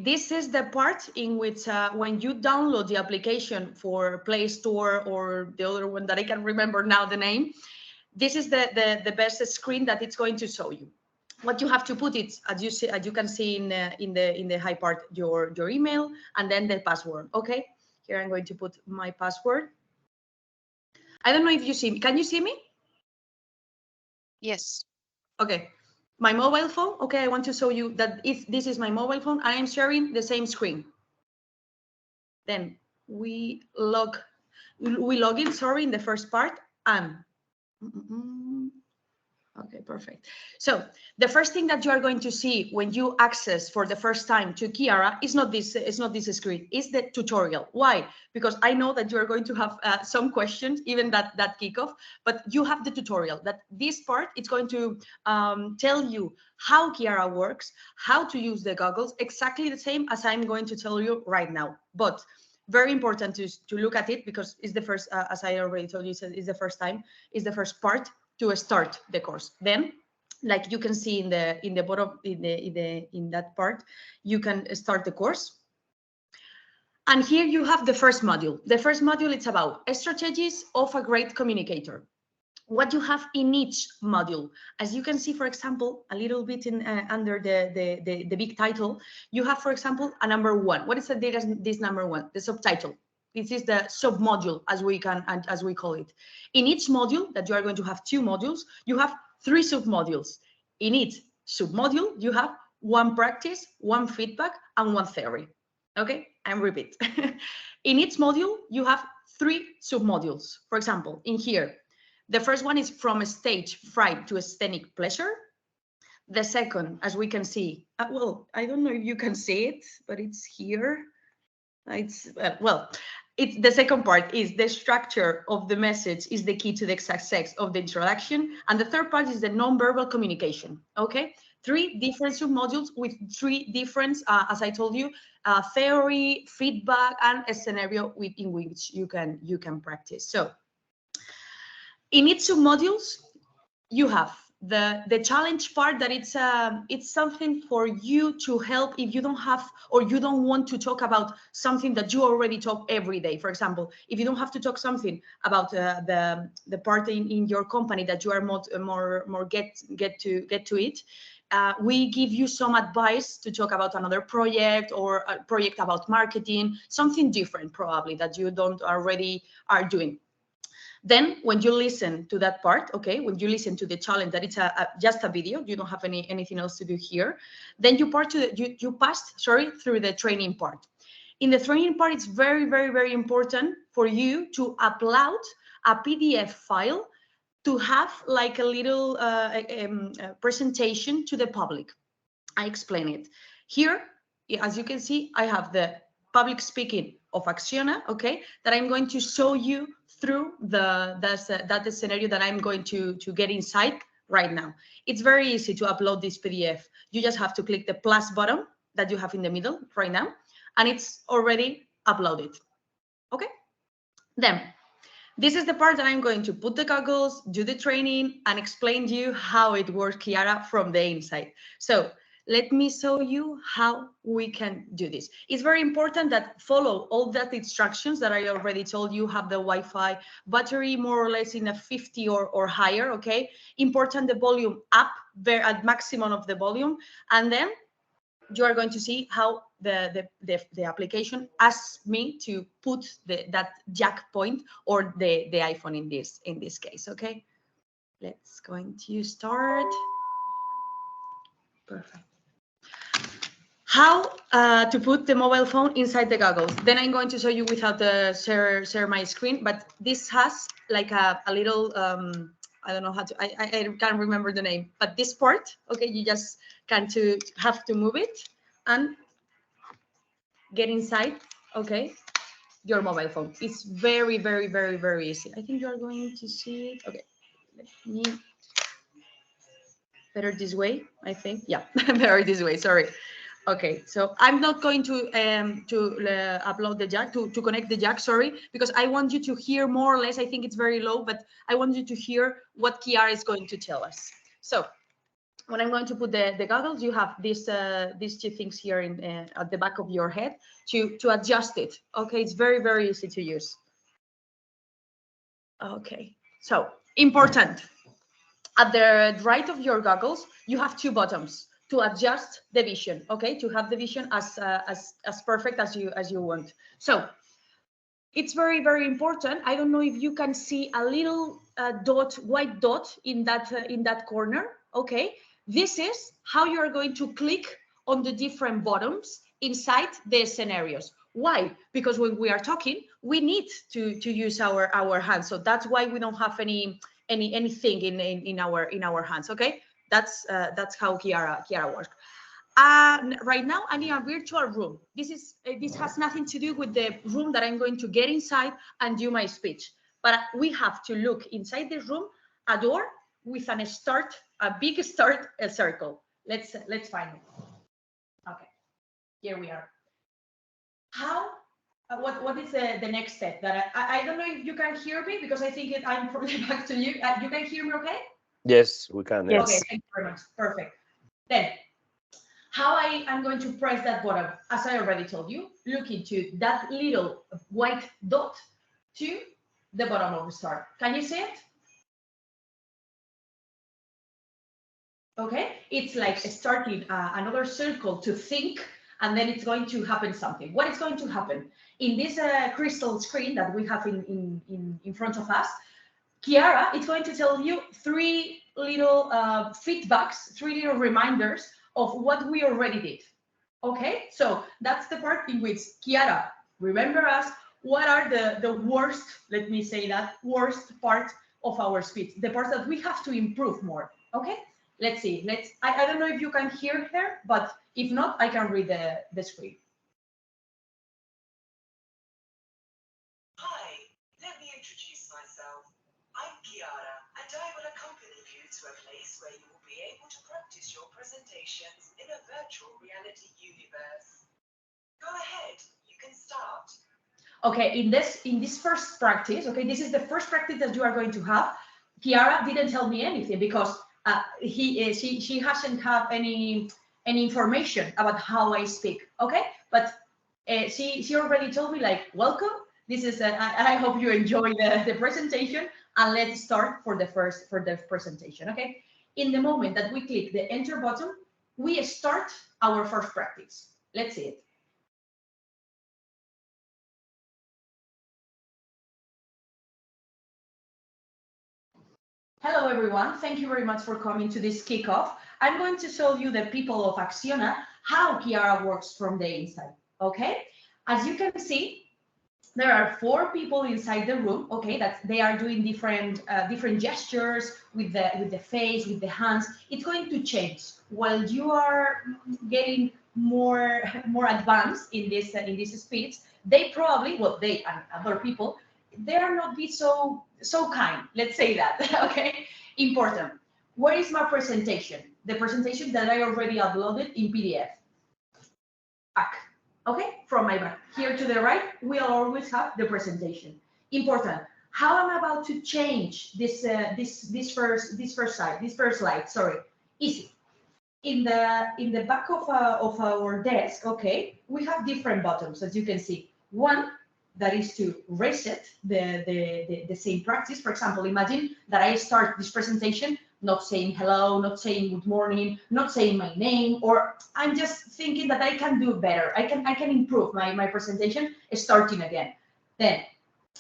this is the part in which when you download the application for Play Store or the other one that I can remember now the name, this is the best screen that it's going to show you. What you have to put is, as you can see in the high part, your email and then the password. Okay, here I'm going to put my password. I don't know if you see me. Can you see me? Yes. Okay. My mobile phone. Okay, I want to show you that if this is my mobile phone, I am sharing the same screen. Then we log in. Sorry, in the first part and. Okay, perfect. So the first thing that you are going to see when you access for the first time to Chiara is not this. It's not this screen. It's the tutorial. Why? Because I know that you are going to have some questions, even that kickoff. But you have the tutorial. That this part it's going to tell you how Chiara works, how to use the goggles, exactly the same as I'm going to tell you right now. But very important to look at it because it's the first, as I already told you, it's the first time. It's the first part to start the course. Then, like you can see in the bottom in that part, you can start the course. And here you have the first module. The first module is about strategies of a great communicator. What you have in each module, as you can see, for example, a little bit in under the big title, you have, for example, a number 1. What is this number 1? The subtitle. This is the sub-module, as we call it. In each module, that you are going to have 2 modules, you have 3 sub-modules. In each sub-module, you have 1 practice, 1 feedback, and 1 theory. Okay, and repeat. In each module, you have 3 sub-modules. For example, in here, the first one is from stage fright to scenic pleasure. The second, as we can see, well, I don't know if you can see it, but it's here. It's the second part is the structure of the message is the key to the success of the introduction, and the third part is the non-verbal communication. Okay, 3 different submodules with 3 different, as I told you, theory, feedback, and a scenario in which you can practice. So, in each submodules, you have the challenge part that it's something for you to help if you don't have or you don't want to talk about something that you already talk every day. For example, if you don't have to talk something about the part in your company that you are more get to it, we give you some advice to talk about another project or a project about marketing, something different probably that you don't already are doing. Then when you listen to that part, okay, when you listen to the challenge that it's just a video, you don't have anything else to do here, then you pass through the training part. In the training part, it's very, very, very important for you to upload a PDF file to have like a little presentation to the public. I explain it. Here, as you can see, I have the public speaking of Acciona, okay, that I'm going to show you through that scenario that I'm going to get inside right now. It's very easy to upload this PDF. You just have to click the plus button that you have in the middle right now, and it's already uploaded. Okay, then this is the part that I'm going to put the goggles, do the training, and explain to you how it works, Chiara, from the inside. So let me show you how we can do this. It's very important that follow all that instructions that I already told you, have the Wi-Fi battery more or less in a 50 or higher, okay? Important the volume up, at maximum of the volume, and then you are going to see how the application asks me to put that jack point or the iPhone in this case, okay? Let's going to start. Perfect. How to put the mobile phone inside the goggles. Then I'm going to show you without the share my screen, but this has like a little, I don't know how to, I can't remember the name, but this part, okay, you just have to move it and get inside, okay, your mobile phone. It's very, very, very, very easy. I think you are going to see it. Okay, let me, better this way, I think. Yeah, better this way, sorry. Okay, so I'm not going to upload the jack, to connect the jack, sorry, because I want you to hear more or less, I think it's very low, but I want you to hear what Chiara is going to tell us. So when I'm going to put the goggles, you have these two things here in at the back of your head to adjust it. Okay, it's very, very easy to use. Okay, so important. At the right of your goggles, you have two buttons to adjust the vision. Okay, to have the vision as perfect as you want. So it's very, very important. I don't know if you can see a little white dot in that corner. Okay, this is how you are going to click on the different buttons inside the scenarios. Why? Because when we are talking, we need to use our hands. So that's why we don't have anything in our hands. Okay, that's how Chiara works. Right now, I'm in a virtual room. This has nothing to do with the room that I'm going to get inside and do my speech. But we have to look inside this room, a door with a big start, a circle. Let's find it. Okay, here we are. How? What is the next step? That I don't know if you can hear me, because I think I'm probably back to you. You can hear me, okay? Yes, we can. Yes. Okay, thank you very much. Perfect. Then, how I'm going to press that button, as I already told you, look into that little white dot to the bottom of the start. Can you see it? Okay, it's like starting another circle to think, and then it's going to happen something. What is going to happen? In this crystal screen that we have in front of us, Chiara is going to tell you three little feedbacks, three little reminders of what we already did. Okay, so that's the part in which Chiara, remember us, what are the worst, let me say that, worst part of our speech, the parts that we have to improve more. Okay, let's see. I don't know if you can hear her, but if not, I can read the screen. Hi, let me introduce myself. I'm Chiara, and I will accompany you to a place where you will be able to practice your presentations in a virtual reality universe. Go ahead, you can start. Okay, in this first practice, okay, this is the first practice that you are going to have. Chiara didn't tell me anything because she hasn't have any information about how I speak. Okay, but she already told me, like, welcome. This is I hope you enjoy the presentation, and let's start for the presentation. Okay, in the moment that we click the enter button, we start our first practice. Let's see it. Hello, everyone. Thank you very much for coming to this kickoff. I'm going to show you the people of Acciona, how Chiara works from the inside, okay? As you can see, there are 4 people inside the room, okay, that they are doing different gestures with the face, with the hands. It's going to change. While you are getting more advanced in this speech, they probably, well, they and other people, they are not be so kind. Let's say that, okay? Important. Where is my presentation? The presentation that I already uploaded in PDF. Back. Okay, from my back. Here to the right, we'll always have the presentation. Important. How am I about to change this first slide? Sorry. Easy. In the back of our desk, okay, we have different buttons, as you can see. One that is to reset the same practice. For example, imagine that I start this presentation not saying hello, not saying good morning, not saying my name, or I'm just thinking that I can do better. I can improve my presentation starting again. Then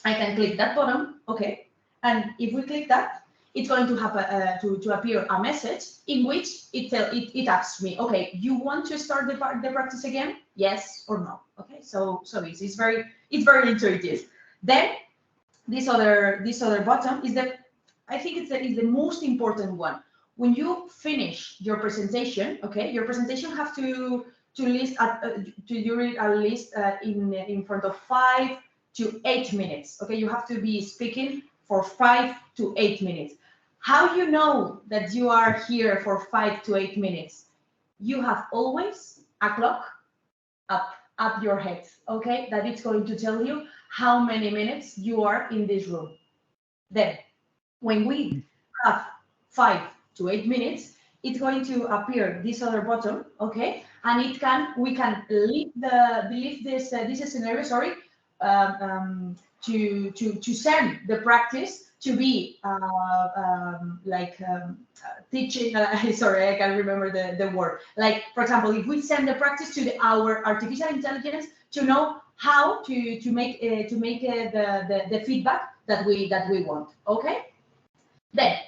I can click that button, okay, and if we click that, it's going to have to appear a message in which it asks me, okay, you want to start the practice again? Yes or no? Okay, so easy. It's very intuitive. Then this other button is I think it's the most important one. When you finish your presentation, okay, your presentation have to list at least in front of 5 to 8 minutes. Okay, you have to be speaking for 5 to 8 minutes. How you know that you are here for 5 to 8 minutes? You have always a clock up your head, okay, that it's going to tell you how many minutes you are in this room. Then when we have 5 to 8 minutes, it's going to appear this other button, okay? And we can leave this scenario, sorry, to send the practice to be teaching. Sorry, I can't remember the word. Like, for example, if we send the practice to our artificial intelligence to know how to make the feedback that we want. Okay. Then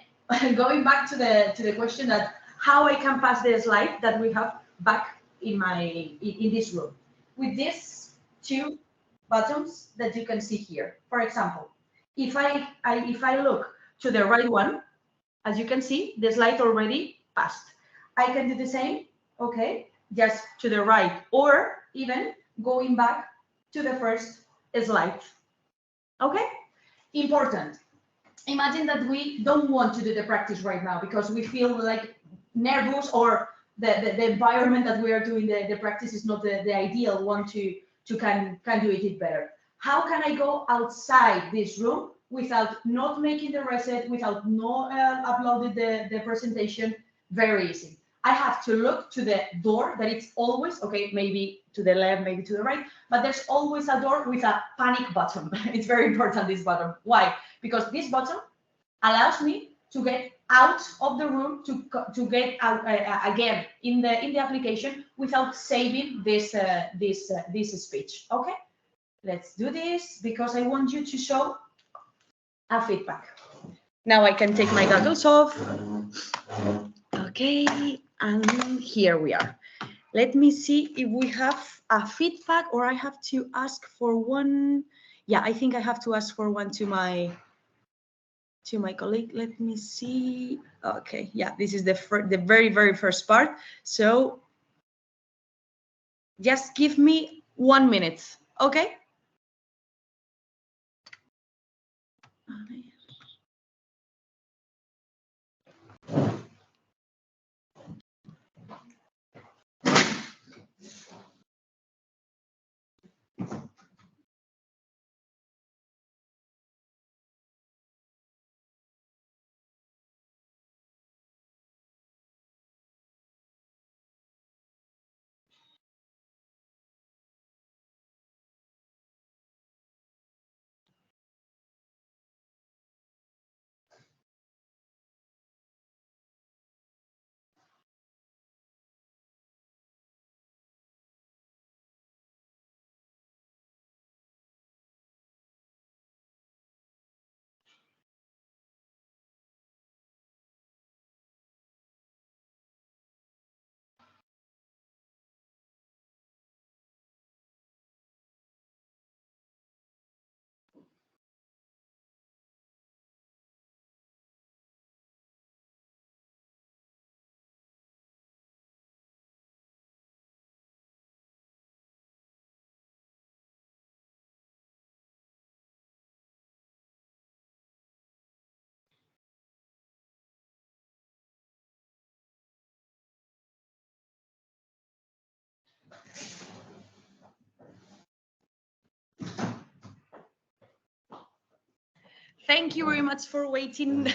going back to the question that how I can pass the slide that we have back in this room with these two buttons that you can see here. For example, if I look to the right one, as you can see, the slide already passed. I can do the same, okay, just to the right, or even going back to the first slide. Okay, important. Imagine that we don't want to do the practice right now because we feel like nervous, or the environment that we are doing the practice is not the ideal one to can do it better. How can I go outside this room without not making the reset, without not uploading the presentation? Very easy. I have to look to the door that it's always, okay, maybe to the left, maybe to the right, but there's always a door with a panic button. It's very important, this button. Why? Because this button allows me to get out of the room, to get out again in the application without saving this speech. Okay, let's do this because I want you to show a feedback. Now I can take my goggles off. Okay, and here we are. Let me see if we have a feedback, or I have to ask for one. Yeah, I think I have to ask for one to my colleague. Let me see. Okay, yeah, this is the very first part. So just give me 1 minute, okay? Thank you very much for waiting.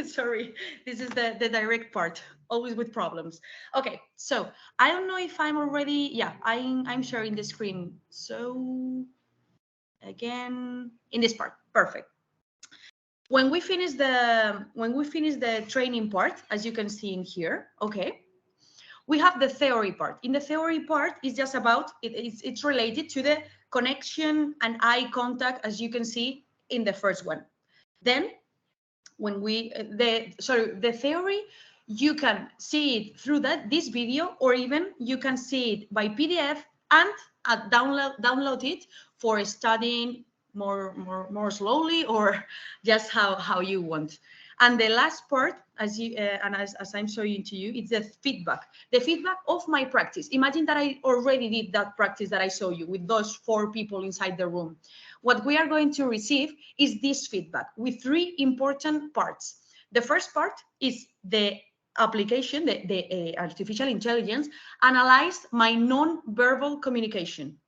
Sorry, this is the direct part, always with problems. Okay, so I don't know if I'm already, yeah, I'm sharing the screen. So again, in this part, perfect. When we finish the training part, as you can see in here, okay, we have the theory part. In the theory part, it's just about it's related to the connection and eye contact, as you can see in the first one. Then when the theory, you can see it through this video, or even you can see it by PDF and download it for studying more slowly, or just how you want. And the last part, as I'm showing to you, it's the feedback of my practice. Imagine that I already did that practice that I showed you with those 4 people inside the room. What we are going to receive is this feedback with 3 important parts. The first part is the application, the artificial intelligence analyzed my non-verbal communication.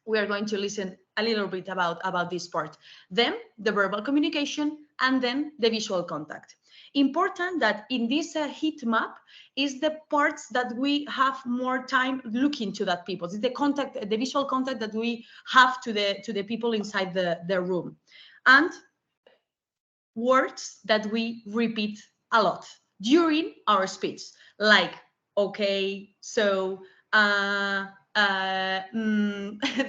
We are going to listen a little bit about this part. Then the verbal communication, and then the visual contact. Important that in this heat map is the parts that we have more time looking to that people. It's the contact, the visual contact that we have to the people inside the room. And words that we repeat a lot during our speech, like okay, so,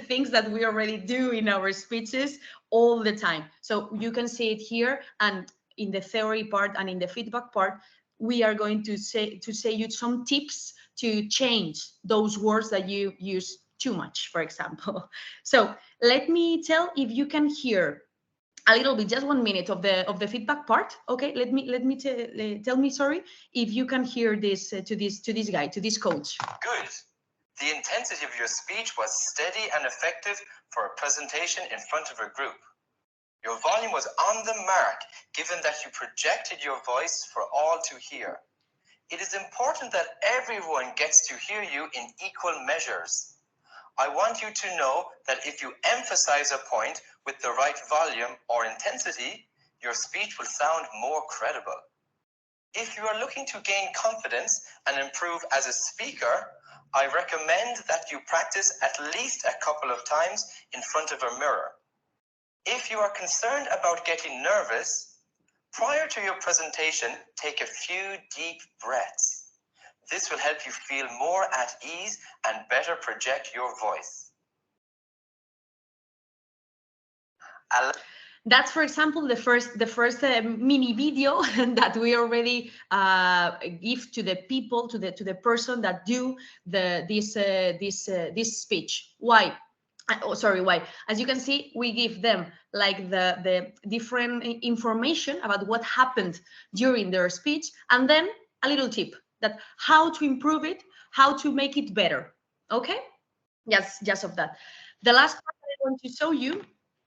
things that we already do in our speeches all the time. So you can see it here, and in the theory part and in the feedback part, we are going to say you some tips to change those words that you use too much, for example. So let me tell if you can hear a little bit, just 1 minute of the feedback part. Okay, let me tell me, sorry, if you can hear this to this guy, to this coach. Good. The intensity of your speech was steady and effective for a presentation in front of a group. Your volume was on the mark, given that you projected your voice for all to hear. It is important that everyone gets to hear you in equal measures. I want you to know that if you emphasize a point with the right volume or intensity, your speech will sound more credible. If you are looking to gain confidence and improve as a speaker, I recommend that you practice at least a couple of times in front of a mirror. If you are concerned about getting nervous, prior to your presentation, take a few deep breaths. This will help you feel more at ease and better project your voice. That's, for example, the first mini video that we already give to the people, to the person that do this speech. Why? Oh, sorry, why? As you can see, we give them like the different information about what happened during their speech, and then a little tip that how to improve it, how to make it better. Okay? Yes, just of that. The last part I want to show you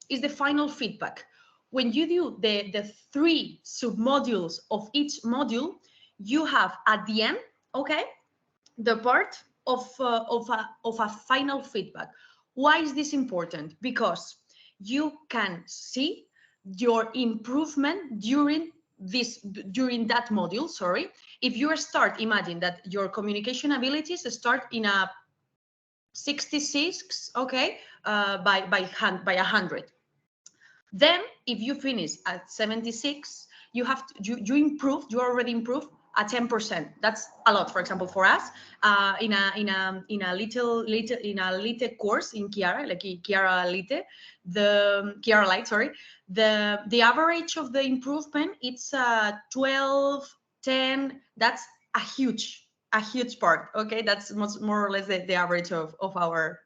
is the final feedback. When you do the 3 submodules of each module, you have at the end, okay, the part of a final feedback. Why is this important? Because you can see your improvement during that module. Sorry, if you imagine that your communication abilities start in a 66, okay, by 100. Then if you finish at 76, you already improved at 10%. That's a lot. For example, for us, in a little course in Chiara, like Chiara Lite, Chiara Light, sorry, the average of the improvement, it's 12, 10. That's a huge part. Okay, that's more or less the average of our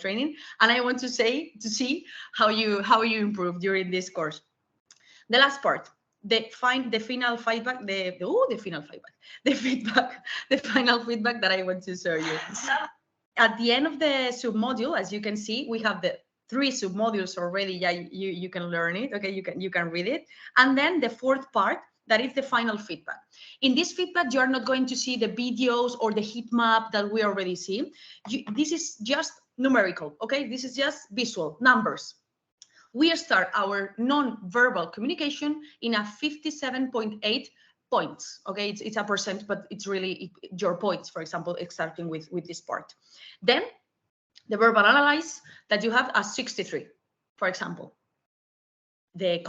training. And I want to see how you improve during this course. The last part, the final feedback that I want to show you. At the end of the submodule, as you can see, we have the 3 submodules already. Yeah, you can learn it. Okay, you can read it. And then the 4th part, that is the final feedback. In this feedback, you are not going to see the videos or the heat map that we already see. This is just numerical, okay? This is just visual, numbers. We start our non-verbal communication in a 57.8 points, okay? It's a percent, but it's really your points, for example, starting with this part. Then the verbal analyze that you have a 63, for example. The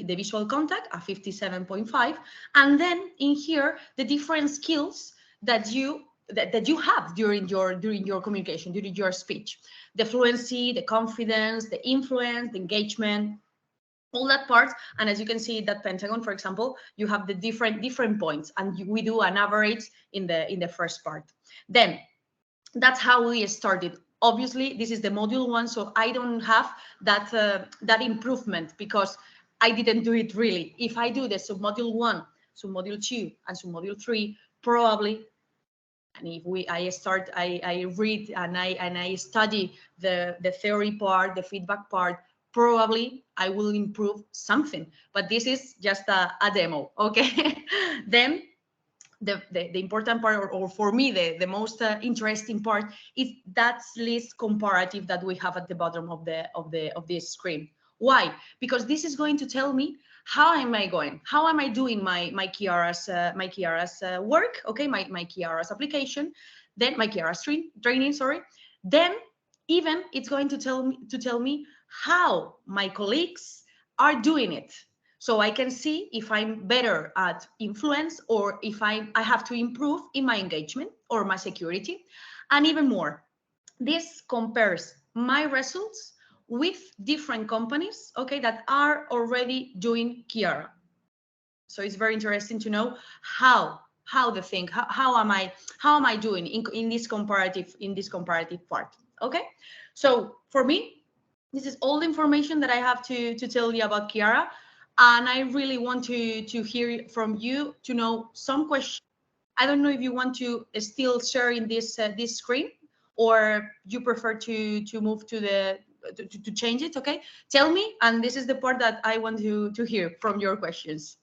visual contact, a 57.5, and then in here the different skills that you have during your communication, during your speech, the fluency, the confidence, the influence, the engagement, all that part. And as you can see, that pentagon, for example, you have the different points, and we do an average in the first part. Then that's how we started. Obviously, this is the module 1, so I don't have that improvement because I didn't do it really. If I do the submodule 1, submodule 2, and submodule 3, probably, and if I read and I study the theory part, the feedback part, probably I will improve something. But this is just a demo, okay? Then the important part, or for me, the most interesting part is that list comparative that we have at the bottom of this screen. Why? Because this is going to tell me how am I going, how am I doing my Chiara's work, okay, my Chiara's application, then my Chiara's training, sorry. Then even it's going to tell me how my colleagues are doing it. So I can see if I'm better at influence or if I have to improve in my engagement or my security. And even more, this compares my results with different companies, okay, that are already doing Chiara. So it's very interesting to know how the thing, how am I doing in this comparative part, okay? So for me, this is all the information that I have to tell you about Chiara, and I really want to hear from you to know some questions. I don't know if you want to still share in this this screen, or you prefer to move to the to change it. Okay, tell me, and this is the part that I want to hear from your questions.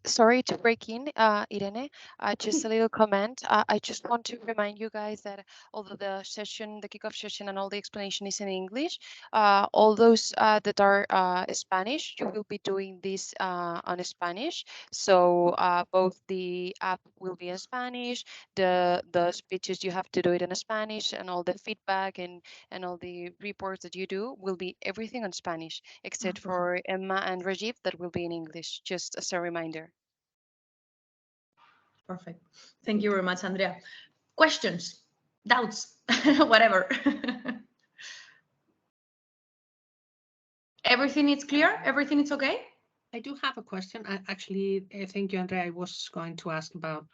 Sorry to break in, Irene. Just a little comment. I just want to remind you guys that although the kickoff session and all the explanation is in English, all those that are Spanish, you will be doing this on Spanish. So both the app will be in Spanish, the speeches you have to do it in Spanish, and all the feedback and all the reports that you do will be everything on Spanish, except for Emma and Rajiv that will be in English, just as a reminder. Perfect. Thank you very much, Andrea. Questions, doubts, whatever. Everything is clear? Everything is okay? I do have a question. Actually, thank you, Andrea. I was going to ask about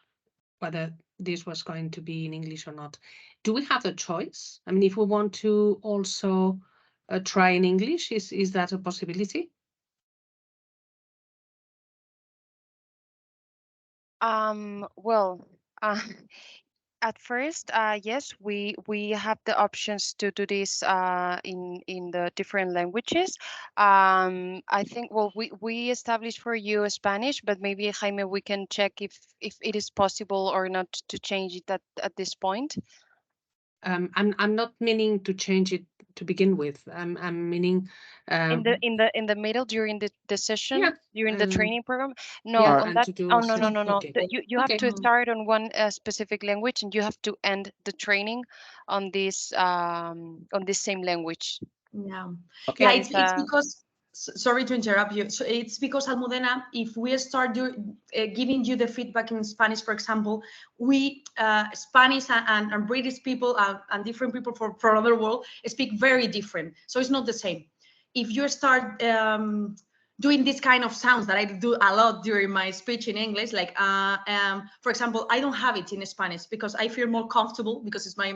whether this was going to be in English or not. Do we have a choice? I mean, if we want to also try in English, is that a possibility? Well, at first, yes, we have the options to do this in the different languages. I think, well, we established for you Spanish, but maybe Jaime, we can check if it is possible or not to change it at this point. I'm not meaning to change it to begin with. I'm meaning in the middle during the session, yeah, during the training program. No, yeah, on and that. to do Oh, no. okay. You have to start on one specific language, and you have to end the training on this same language. Yeah. Okay. Yeah, it's because, sorry to interrupt you. So it's because, Almudena, if we start giving you the feedback in Spanish, for example, we Spanish and British people and different people from another world speak very different. So it's not the same. If you start doing this kind of sounds that I do a lot during my speech in English, like for example, I don't have it in Spanish because I feel more comfortable, because it's my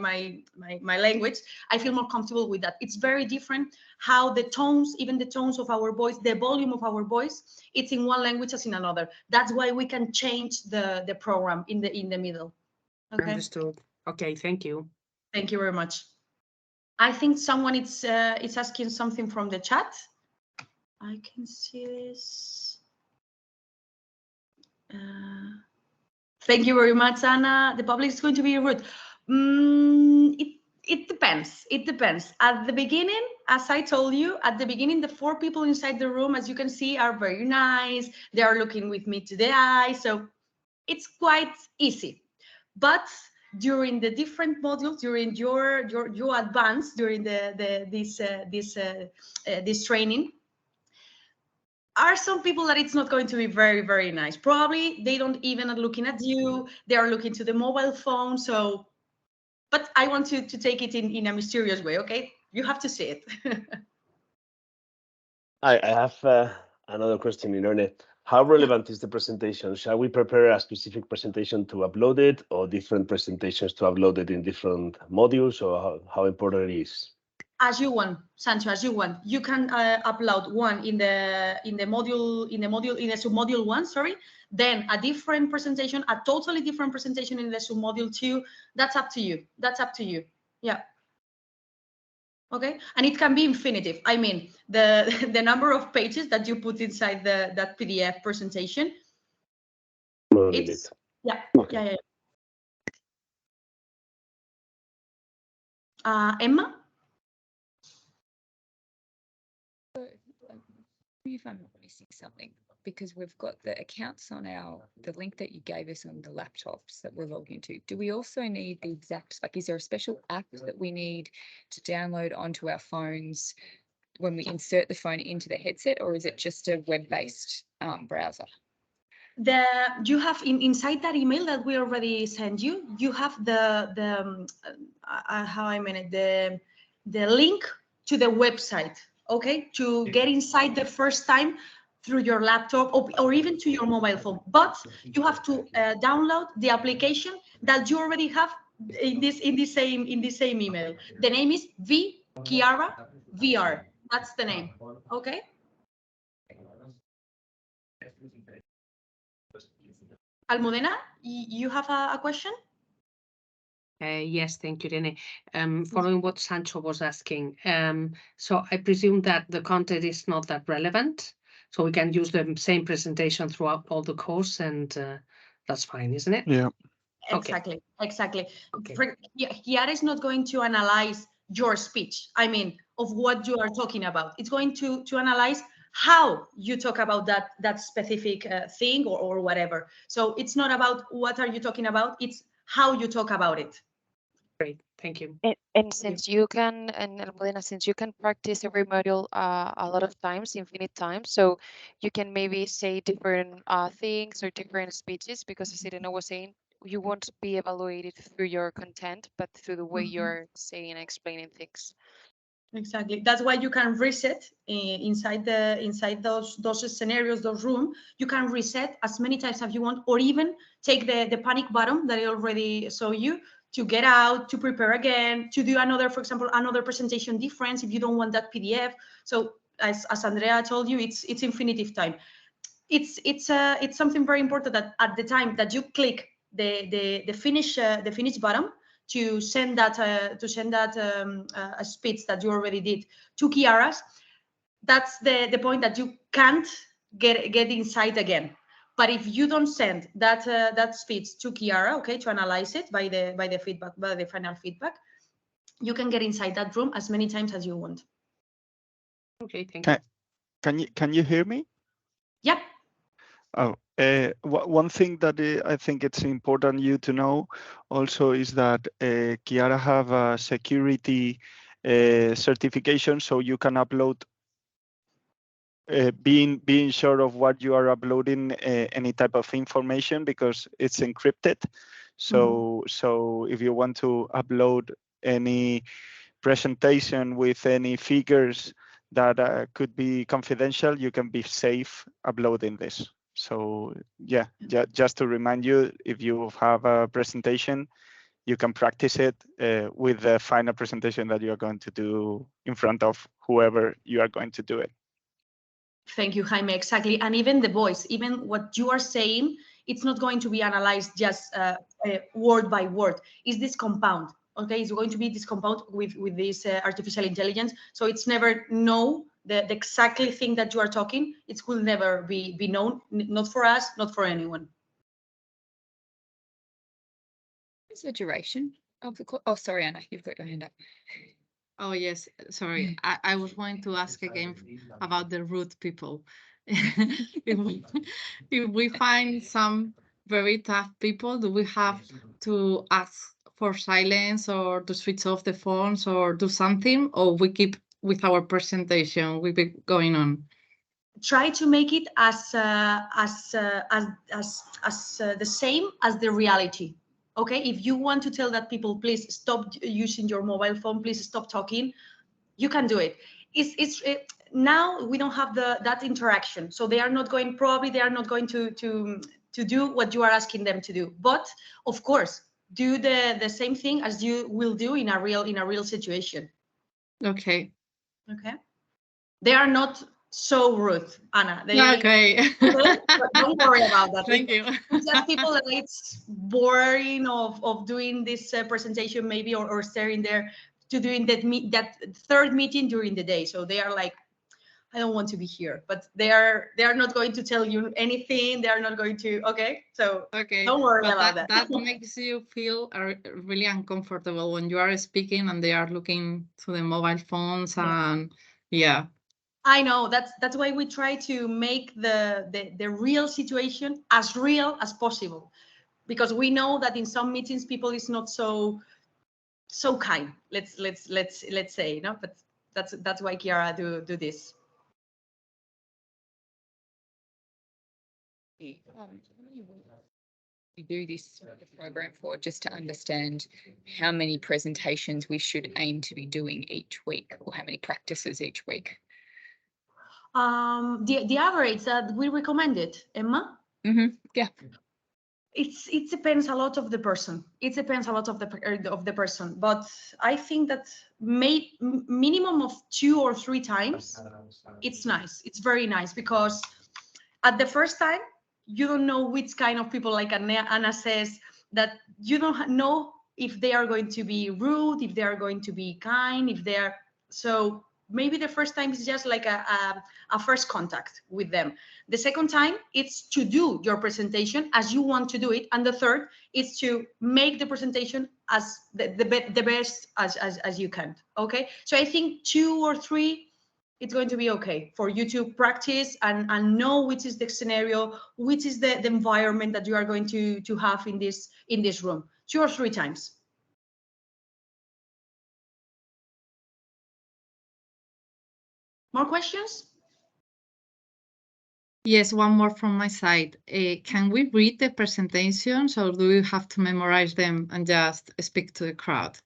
language. I feel more comfortable with that. It's very different how the tones, even the tones of our voice, the volume of our voice, it's in one language as in another. That's why we can change the program in the middle. Okay. Understood. Okay, thank you. Thank you very much. I think someone is asking something from the chat. I can see this. Thank you very much, Anna. The public is going to be rude. It depends. It depends. At the beginning, as I told you, at the beginning, the 4 people inside the room, as you can see, are very nice. They are looking with me to the eye. So it's quite easy. But during the different modules, during your advance, during this training, are some people that it's not going to be very, very nice. Probably they don't even are looking at you. They are looking to the mobile phone. So, but I want to take it in a mysterious way, okay? You have to see it. I have another question, Irene. How relevant is the presentation? Shall we prepare a specific presentation to upload it, or different presentations to upload it in different modules, or how important it is? As you want, Sancho, as you want. You can upload one in the submodule 1, sorry. Then a different presentation, a totally different presentation in the submodule 2. That's up to you. That's up to you. Yeah. Okay, and it can be infinitive. I mean, the number of pages that you put inside that PDF presentation. No it's limit. Yeah. Okay. Yeah. Emma. me if I'm not missing something, because we've got the accounts on the link that you gave us on the laptops that we're logged into. Do we also need the exact, like, is there a special app that we need to download onto our phones when we insert the phone into the headset, or is it just a web-based browser? You have inside that email that we already sent you, you have how I mean it, the link to the website, okay, to get inside the first time through your laptop or even to your mobile phone. But you have to download the application that you already have in the same email. The name is Chiara VR. That's the name. Okay. Almudena, you have a question? Yes, thank you, Irene. Following what Sancho was asking, so I presume that the content is not that relevant, so we can use the same presentation throughout all the course, and that's fine, isn't it? Yeah. Exactly, okay. exactly. Okay. Chiara is not going to analyze your speech, I mean, of what you are talking about. It's going to analyze how you talk about that specific thing or whatever. So it's not about what are you talking about, it's how you talk about it. Great, thank you. And since you can, and Almudena, since you can practice every module a lot of times, infinite times, so you can maybe say different things or different speeches, because as Irene was saying, you won't be evaluated through your content, but through the way you're saying and explaining things. Exactly. That's why you can reset inside those scenarios, those rooms. You can reset as many times as you want, or even take the panic button that I already saw you to get out, to prepare again, to do another, for example, another presentation difference if you don't want that PDF. So as Andrea told you, it's infinitive time. It's something very important that at the time that you click the finish button to send that speech that you already did to Chiara's, that's the point that you can't get inside again. But if you don't send that speech to Chiara, okay, to analyze it by the feedback, by the final feedback, you can get inside that room as many times as you want. Okay, thank you. Can you hear me? Yep. Oh, one thing that I think it's important you to know also is that Chiara have a security certification, so you can upload. Being sure of what you are uploading, any type of information, because it's encrypted. So so if you want to upload any presentation with any figures that could be confidential, you can be safe uploading this. So yeah, just to remind you, if you have a presentation, you can practice it with the final presentation that you are going to do in front of whoever you are going to do it. Thank you, Jaime. Exactly. And even the voice, even what you are saying, it's not going to be analyzed just word by word. Is this compound? Okay, it's going to be this compound with this artificial intelligence. So it's never know the exactly thing that you are talking. It will never be known, not for us, not for anyone. What's the duration of the course? Oh, sorry, Anna, you've got your hand up. Oh, yes. Sorry. I was going to ask again about the rude people. If we find some very tough people, do we have to ask for silence or to switch off the phones or do something, or we keep with our presentation, we be going on? Try to make it as the same as the reality. Okay, if you want to tell that people, please stop using your mobile phone, please stop talking, you can do it. Now we don't have that interaction, so they are not going to do what you are asking them to do. But of course, do the same thing as you will do in a real situation. Okay. Okay. They are not so rude, Anna. Okay. Don't worry about that. Thank you. It's just people that it's boring of doing this presentation maybe or staring there to doing that third meeting during the day. So they are like, I don't want to be here, but they are not going to tell you anything. They are not going to. Okay, so okay, don't worry about that. That makes you feel really uncomfortable when you are speaking and they are looking to the mobile phones and yeah. I know that's why we try to make the real situation as real as possible, because we know that in some meetings people is not so kind. Let's say, but that's why Chiara do this. We do this program for, just to understand how many presentations we should aim to be doing each week, or how many practices each week? The average that we recommended, Emma. Yeah. It depends a lot of the person. It depends a lot of the person, but I think that minimum of 2 or 3 times. It's nice. It's very nice, because at the first time you don't know which kind of people, like Anna says, that you don't know if they are going to be rude, if they are going to be kind, if they are. So maybe the first time is just like a first contact with them. The second time, it's to do your presentation as you want to do it. And the third is to make the presentation as the best as you can. Okay. So I think 2 or 3, it's going to be okay for you to practice and know which is the scenario, which is the environment that you are going to have in this room. 2 or 3 times. More questions? Yes, one more from my side. Can we read the presentations, or do we have to memorize them and just speak to the crowd?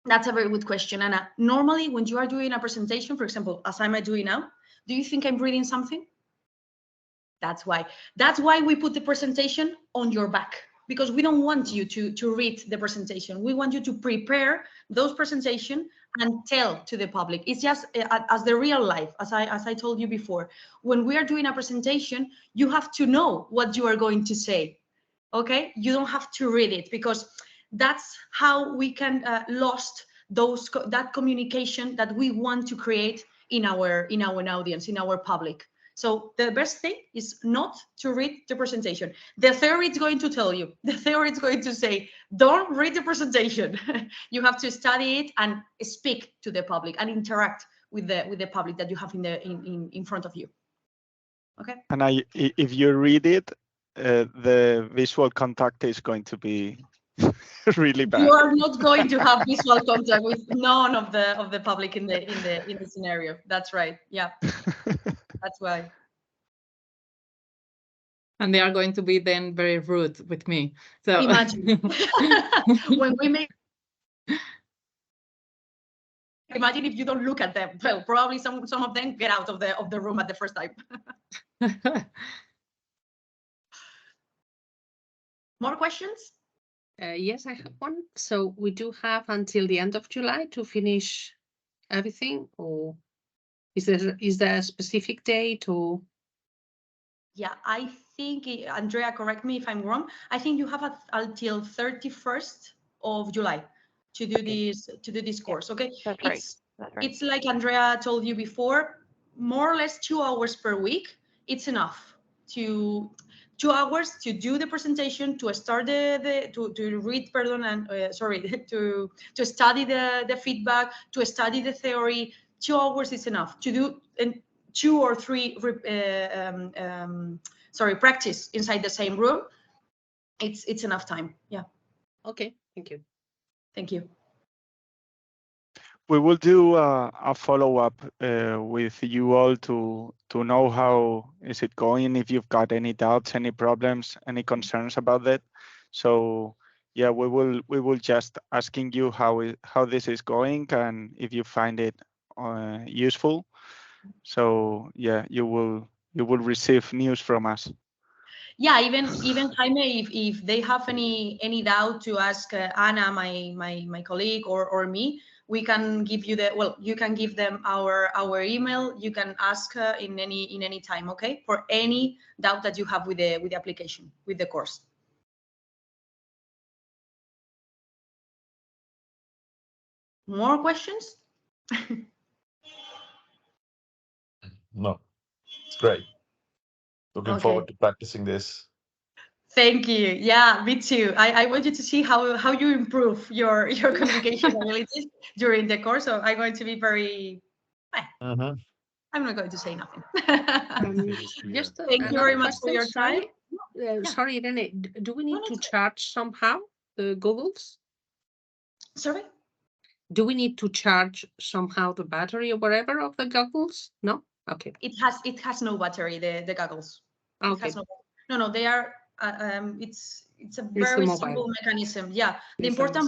That's a very good question, Anna. Normally, when you are doing a presentation, for example, as I'm doing now, do you think I'm reading something? That's why we put the presentation on your back, because we don't want you to read the presentation. We want you to prepare those presentations and tell to the public. It's just as the real life, as I told you before. When we are doing a presentation, you have to know what you are going to say. Okay, you don't have to read it, because that's how we can lost that communication that we want to create in our audience, in our public. So the best thing is not to read the presentation. The theory is going to tell you. The theory is going to say, don't read the presentation. You have to study it and speak to the public and interact with the public that you have in front of you. Okay. And if you read it, the visual contact is going to be really bad. You are not going to have visual contact with none of the public in the scenario. That's right. Yeah. That's why. And they are going to be then very rude with me. So imagine when we make. Imagine if you don't look at them. Well, probably some of them get out of the room at the first time. More questions? Yes, I have one. So we do have until the end of July to finish everything, or is there a specific date, or? Yeah, I think, Andrea, correct me if I'm wrong. I think you have until 31st of July to do this course. Okay, That's right. That's right. It's like Andrea told you before, more or less 2 hours per week. It's enough to 2 hours to do the presentation, to start to read, and sorry, to study the feedback, to study the theory. 2 hours is enough to do, and 2 or 3 practice inside the same room. It's enough time. Yeah. Okay, thank you. Thank you. We will do a follow-up with you all to know how is it going, if you've got any doubts, any problems, any concerns about that. So yeah, we will just asking you how this is going and if you find it useful. So yeah, you will receive news from us. Yeah, even Jaime, if they have any doubt to ask Anna, my colleague, or me, we can give you you can give them our email. You can ask in any time, okay, for any doubt that you have with the application, with the course. More questions? No, it's great. Looking forward to practicing this. Thank you. Yeah, me too. I want you to see how you improve your communication abilities during the course. So I'm going to be very. I'm I'm not going to say nothing. Just Thank you very another much for question, your time. sorry. Sorry, Irene, do we need to charge somehow the goggles? Sorry? Do we need to charge somehow the battery or whatever of the goggles? No? Okay. It has no battery, the goggles. It Okay. has no, they are, it's a It's the very mobile. simple mechanism. Yeah, the It's important